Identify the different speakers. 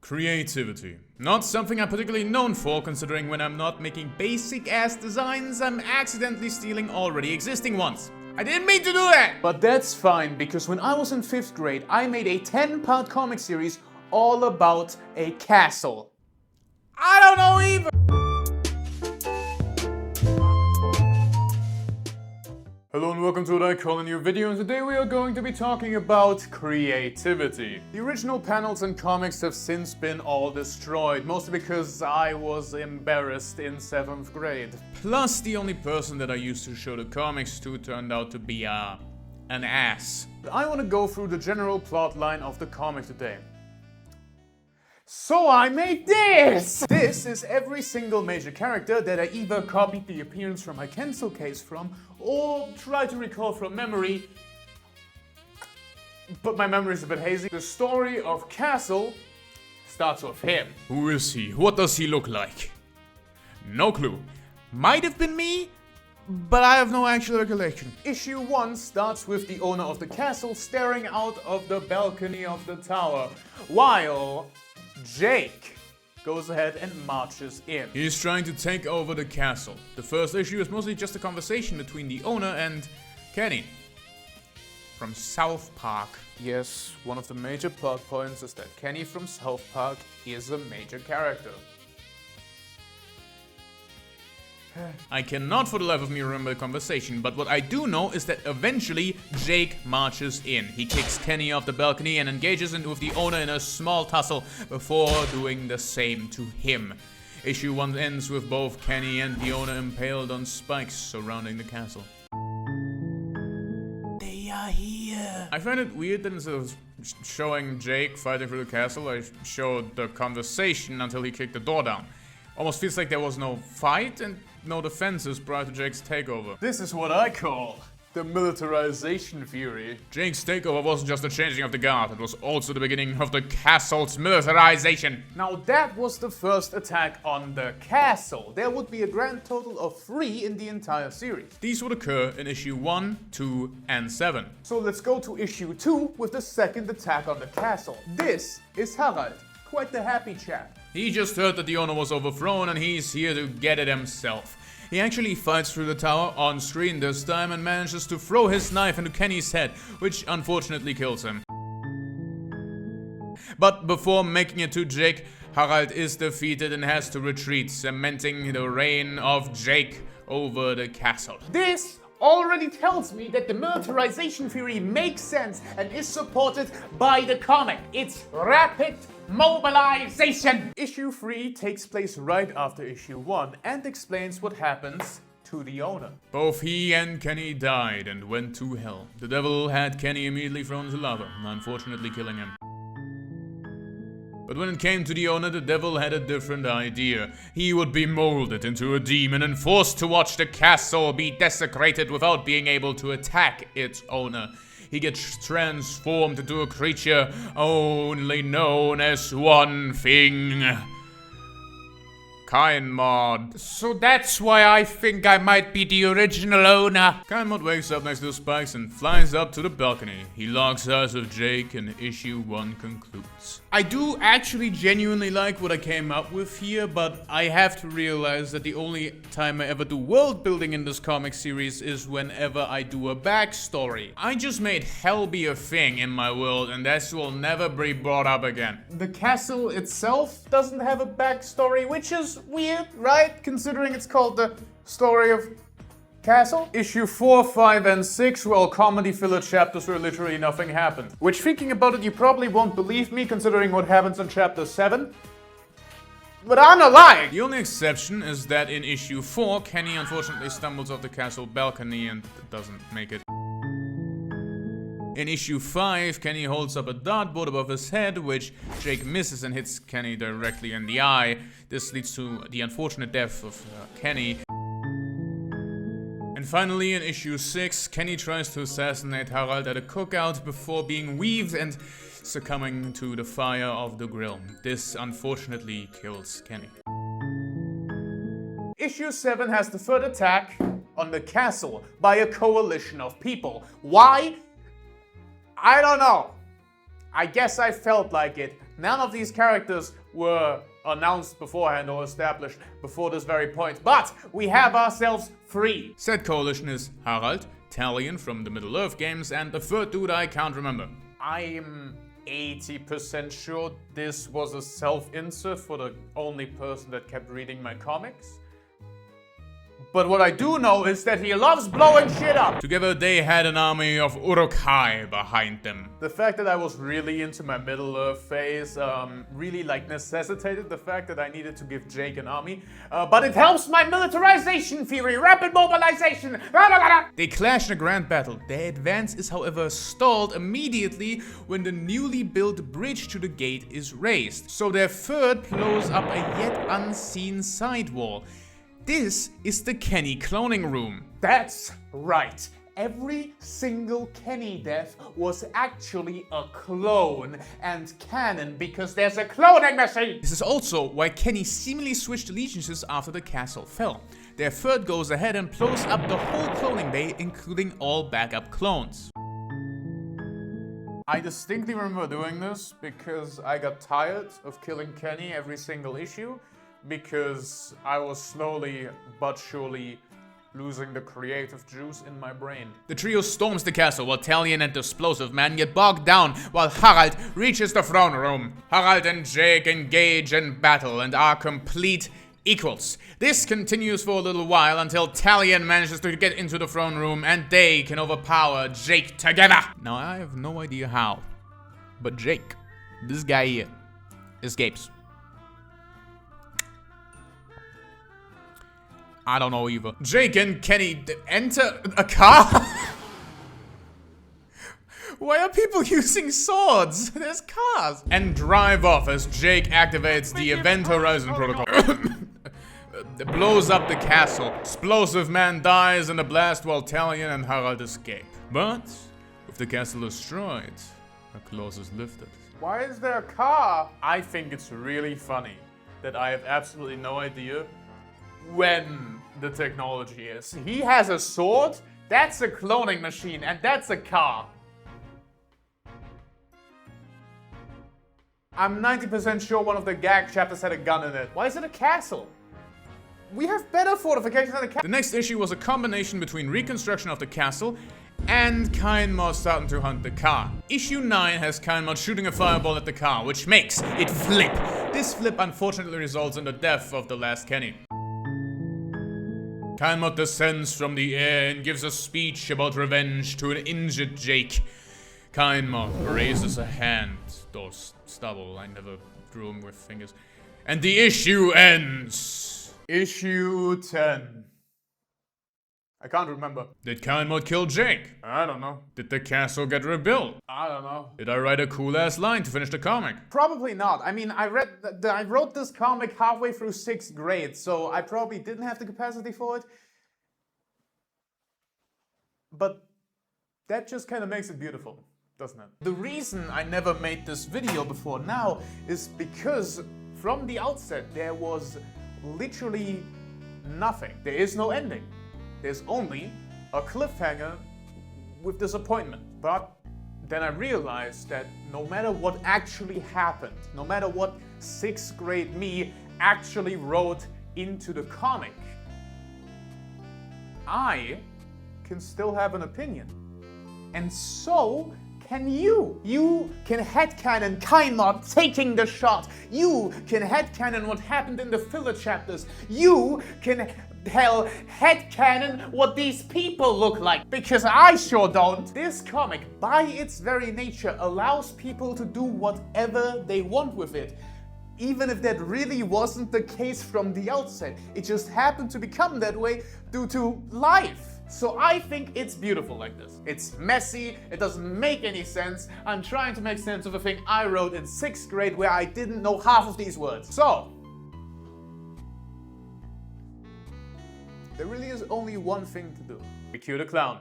Speaker 1: Creativity. Not something I'm particularly known for, considering when I'm not making basic ass designs, I'm accidentally stealing already existing ones. I didn't mean to do that! But that's fine, because when I was in 5th grade, I made a 10-part comic series all about a castle. I don't know either! Hello and welcome to what I call a new video, and today we are going to be talking about creativity. The original panels and comics have since been all destroyed, mostly because I was embarrassed in 7th grade. Plus, the only person that I used to show the comics to turned out to be, an ass. I want to go through the general plot line of the comic today. So I made this! This is every single major character that I either copied the appearance from my cancel case from, or tried to recall from memory. But my memory is a bit hazy. The story of Castle starts with him. Who is he? What does he look like? No clue. Might have been me, but I have no actual recollection. Issue 1 starts with the owner of the castle staring out of the balcony of the tower, while Jake goes ahead and marches in. He's trying to take over the castle. The first issue is mostly just a conversation between the owner and Kenny from South Park. Yes, one of the major plot points is that Kenny from South Park is a major character. I cannot for the life of me remember the conversation, but what I do know is that eventually Jake marches in. He kicks Kenny off the balcony and engages with the owner in a small tussle before doing the same to him. Issue 1 ends with both Kenny and the owner impaled on spikes surrounding the castle. They are here. I find it weird that instead of showing Jake fighting through the castle, I showed the conversation until he kicked the door down. Almost feels like there was no fight and no defenses prior to Jake's takeover. This is what I call the militarization theory. Jake's takeover wasn't just the changing of the guard, it was also the beginning of the castle's militarization. Now that was the first attack on the castle. There would be a grand total of 3 in the entire series. These would occur in issue 1, 2, and 7. So let's go to issue 2 with the second attack on the castle. This is Harald. Quite the happy chap. He just heard that the owner was overthrown and he's here to get it himself. He actually fights through the tower on screen this time and manages to throw his knife into Kenny's head, which unfortunately kills him. But before making it to Jake, Harald is defeated and has to retreat, cementing the reign of Jake over the castle. This already tells me that the militarization theory makes sense and is supported by the comic. It's rapid mobilization! Issue 3 takes place right after issue 1 and explains what happens to the owner. Both he and Kenny died and went to hell. The devil had Kenny immediately thrown into lava, unfortunately killing him. But when it came to the owner, the devil had a different idea. He would be molded into a demon and forced to watch the castle be desecrated without being able to attack its owner. He gets transformed into a creature only known as one thing. Kinemod. So that's why I think I might be the original owner. Kinemod wakes up next to the spikes and flies up to the balcony. He locks eyes with Jake and issue 1 concludes. I do actually genuinely like what I came up with here, but I have to realize that the only time I ever do world building in this comic series is whenever I do a backstory. I just made hell be a thing in my world and this will never be brought up again. The castle itself doesn't have a backstory, which is weird, right? Considering it's called the story of Castle. Issue 4, 5, and 6 were all comedy filler chapters where literally nothing happened. Which, thinking about it, you probably won't believe me considering what happens in chapter 7. But I'm not lying! The only exception is that in issue 4, Kenny unfortunately stumbles off the castle balcony and doesn't make it. In issue 5, Kenny holds up a dartboard above his head, which Jake misses and hits Kenny directly in the eye. This leads to the unfortunate death of Kenny. And finally, in issue 6, Kenny tries to assassinate Harald at a cookout before being weaved and succumbing to the fire of the grill. This unfortunately kills Kenny. Issue 7 has the third attack on the castle by a coalition of people. Why? I don't know. I guess I felt like it.
Speaker 2: None of these characters were announced beforehand or established before this very point, but we have ourselves three.
Speaker 1: Said coalition is Harald, Talion from the Middle-earth games, and the third dude I can't remember.
Speaker 2: I'm 80% sure this was a self-insert for the only person that kept reading my comics. But what I do know is that he loves blowing shit up.
Speaker 1: Together they had an army of Uruk-hai behind them.
Speaker 2: The fact that I was really into my Middle-earth phase really necessitated the fact that I needed to give Jake an army. But it helps my militarization theory, rapid mobilization.
Speaker 1: They clash in a grand battle. Their advance is however stalled immediately when the newly built bridge to the gate is raised. So their third blows up a yet unseen side wall. This is the Kenny cloning room.
Speaker 2: That's right. Every single Kenny death was actually a clone and canon because there's a cloning machine.
Speaker 1: This is also why Kenny seemingly switched allegiances after the castle fell. Their third goes ahead and blows up the whole cloning bay, including all backup clones.
Speaker 2: I distinctly remember doing this because I got tired of killing Kenny every single issue, because I was slowly but surely losing the creative juice in my brain.
Speaker 1: The trio storms the castle while Talion and the Explosive Man get bogged down while Harald reaches the throne room. Harald and Jake engage in battle and are complete equals. This continues for a little while until Talion manages to get into the throne room and they can overpower Jake together. Now I have no idea how, but Jake, this guy here, escapes. I don't know either. Jake and Kenny enter a car? Why are people using swords? There's cars. And drive off as Jake activates the Event Horizon Protocol. Blows up the castle. Explosive Man dies in a blast while Talion and Harald escape. But with the castle destroyed, a clause is lifted.
Speaker 2: Why is there a car? I think it's really funny that I have absolutely no idea when the technology is. He has a sword, that's a cloning machine, and that's a car. I'm 90% sure one of the gag chapters had a gun in it. Why is it a castle? We have better fortifications than a castle.
Speaker 1: The next issue was a combination between reconstruction of the castle and Kinemod starting to hunt the car. Issue 9 has Kinemod shooting a fireball at the car, which makes it flip. This flip unfortunately results in the death of the last Kenny. Kinemod descends from the air and gives a speech about revenge to an injured Jake. Kinemod raises a hand. Those stubble, I never drew them with fingers. And the issue ends.
Speaker 2: Issue 10. I can't remember.
Speaker 1: Did Kinemod kill Jake?
Speaker 2: I don't know.
Speaker 1: Did the castle get rebuilt?
Speaker 2: I don't know.
Speaker 1: Did I write a cool-ass line to finish the comic?
Speaker 2: Probably not. I mean, I wrote this comic halfway through 6th grade, so I probably didn't have the capacity for it. But that just kind of makes it beautiful, doesn't it? The reason I never made this video before now is because from the outset there was literally nothing. There is no ending. There's only a cliffhanger with disappointment. But then I realized that no matter what actually happened, no matter what 6th grade me actually wrote into the comic, I can still have an opinion. And so can you. You can headcanon Kinemod taking the shot. You can headcanon what happened in the filler chapters. You can headcanon what these people look like, because I sure don't. This comic, by its very nature, allows people to do whatever they want with it. Even if that really wasn't the case from the outset. It just happened to become that way due to life. So I think it's beautiful like this. It's messy, it doesn't make any sense. I'm trying to make sense of a thing I wrote in 6th grade where I didn't know half of these words. So, there really is only one thing to do. We cue the clown.